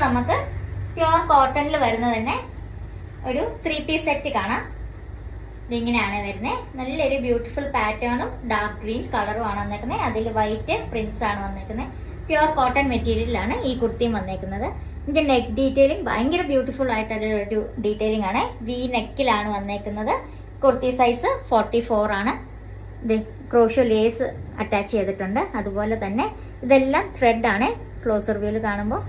നമുക്ക് പ്യുവർ കോട്ടണിൽ വരുന്ന തന്നെ ഒരു 3 പീസ് സെറ്റ് കാണാം. ഇതിങ്ങനെയാണ് വരുന്നത്. നല്ലൊരു ബ്യൂട്ടിഫുൾ പാറ്റേണും ഡാർക്ക് ഗ്രീൻ കളറും ആണ് വന്നേക്കുന്നത്. അതിൽ വൈറ്റ് പ്രിന്റ്സ് ആണ് വന്നേക്കുന്നത്. പ്യുവർ കോട്ടൺ മെറ്റീരിയലാണ് ഈ കുർത്തിയും വന്നേക്കുന്നത്. ഇതിന്റെ നെക്ക് ഡീറ്റെയിലിംഗ് ഭയങ്കര ബ്യൂട്ടിഫുൾ ആയിട്ടുള്ള ഒരു ഡീറ്റെയിലിംഗ് ആണ്. വി നെക്കിലാണ് വന്നേക്കുന്നത്. കുർത്തി സൈസ് 44 ആണ്. ക്രോഷ്യോ ലേസ് അറ്റാച്ച് ചെയ്തിട്ടുണ്ട്. അതുപോലെ തന്നെ ഇതെല്ലാം ത്രെഡ് ആണ്. ക്ലോസർ വ്യൂല് കാണുമ്പോൾ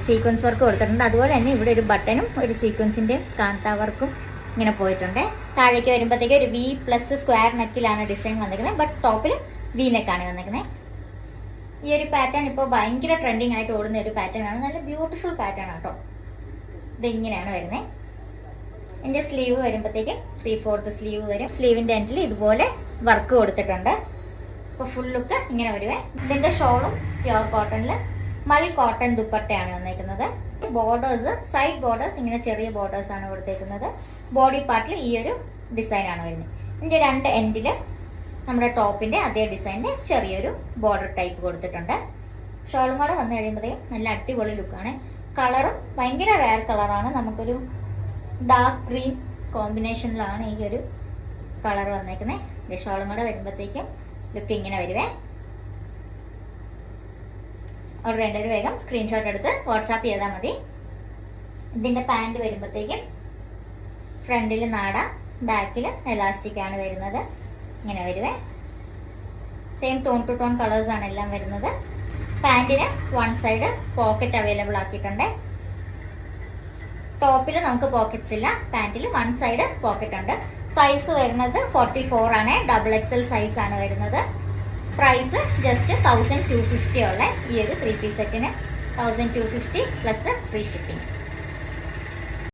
സീക്വൻസ് വർക്ക് കൊടുത്തിട്ടുണ്ട്. അതുപോലെ തന്നെ ഇവിടെ ഒരു ബട്ടണും ഒരു സീക്വൻസിന്റെ കാന്ത വർക്കും ഇങ്ങനെ പോയിട്ടുണ്ട്. താഴേക്ക് വരുമ്പോഴത്തേക്ക് ഒരു വി പ്ലസ് സ്ക്വയർ നെക്കിലാണ് ഡിസൈൻ വന്നിരിക്കുന്നത്. ബട്ട് ടോപ്പിൽ വി നെക്കാണ് വന്നിരിക്കുന്നത്. ഈ ഒരു പാറ്റേൺ ഇപ്പോൾ ഭയങ്കര ട്രെൻഡിങ് ആയിട്ട് ഓടുന്ന ഒരു പാറ്റേൺ ആണ്. നല്ല ബ്യൂട്ടിഫുൾ പാറ്റേൺ ആട്ടോ. ഇത് ഇങ്ങനെയാണ് വരുന്നത്. ഇതിന്റെ സ്ലീവ് വരുമ്പോഴത്തേക്കും 3/4 സ്ലീവ് വരും. സ്ലീവിന്റെ എൻഡിൽ ഇതുപോലെ വർക്ക് കൊടുത്തിട്ടുണ്ട്. ഇപ്പൊ ഫുൾ ലുക്ക് ഇങ്ങനെ വരുവേ. ഇതിന്റെ ഷോളും പ്യുവർ കോട്ടണില് മൽ കോട്ടൺ ദുപ്പട്ടയാണ് വന്നേക്കുന്നത്. ബോർഡേഴ്സ്, സൈഡ് ബോർഡേഴ്സ് ഇങ്ങനെ ചെറിയ ബോർഡേഴ്സ് ആണ് കൊടുത്തേക്കുന്നത്. ബോഡി പാർട്ടിൽ ഈ ഒരു ഡിസൈൻ ആണ് വരുന്നത്. ഇതിന്റെ രണ്ട് എൻഡില് നമ്മുടെ ടോപ്പിന്റെ അതേ ഡിസൈനിന്റെ ചെറിയൊരു ബോർഡർ ടൈപ്പ് കൊടുത്തിട്ടുണ്ട്. ഷോളും കൂടെ വന്നു കഴിയുമ്പോഴത്തേക്കും നല്ല അടിപൊളി ലുക്കാണ്. കളറും ഭയങ്കര റയർ കളറാണ്. നമുക്കൊരു ഡാർക്ക് ഗ്രീൻ കോമ്പിനേഷനിലാണ് ഈ ഒരു കളർ വന്നേക്കുന്നത്. ഷോളും കൂടെ വരുമ്പോഴത്തേക്കും ലുക്ക് ഇങ്ങനെ വരുവേ. ഓർഡർ ചെയ്യേണ്ടവർ വേഗം സ്ക്രീൻഷോട്ട് എടുത്ത് വാട്സാപ്പ് ചെയ്താൽ മതി. ഇതിന്റെ പാന്റ് വരുമ്പോഴത്തേക്കും ഫ്രണ്ടിൽ നാട, ബാക്കിൽ എലാസ്റ്റിക് ആണ് വരുന്നത്. ഇങ്ങനെ വരുവേ. Same tone to tone colours ആണ് എല്ലാം വരുന്നത്. പാന്റിന് വൺ സൈഡ് പോക്കറ്റ് അവൈലബിൾ ആക്കിയിട്ടുണ്ട്. ടോപ്പിൽ നമുക്ക് പോക്കറ്റ്സ് ഇല്ല. പാന്റിൽ വൺ സൈഡ് പോക്കറ്റ് ഉണ്ട്. സൈസ് വരുന്നത് 44 ആണ്. XXL സൈസ് ആണ് വരുന്നത്. പ്രൈസ് ജസ്റ്റ് 1250 ഉള്ള ഈ ഒരു 3 പീസ് സെറ്റിന് 1250 പ്ലസ് ഫ്രീ ഷിപ്പിംഗ്.